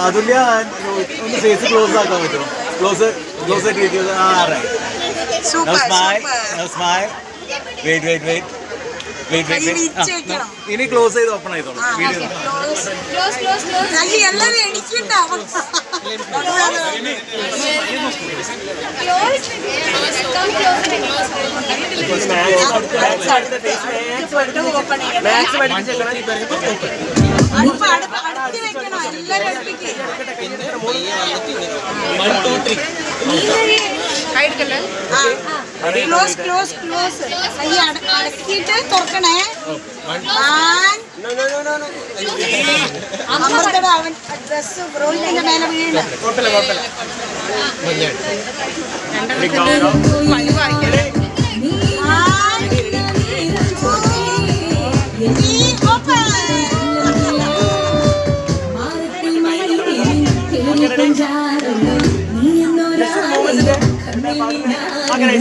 അതുല്യ ഒന്ന് face close ആക്കാൻ പറ്റുമോ? ക്ലോസ് ആയിട്ട് ഇരിക്കുന്നത്. സ്മൈൽ. വെയിറ്റ്. ഇനി ക്ലോസ് ചെയ്ത് ഓപ്പൺ ചെയ്തോളൂ. വീഡിയോ അടക്കിയിട്ട് തുറക്കണേ. അവൻ ഡ്രസ് ബ്രോയിന്റെ മേലെ വീണ് അങ്ങനെ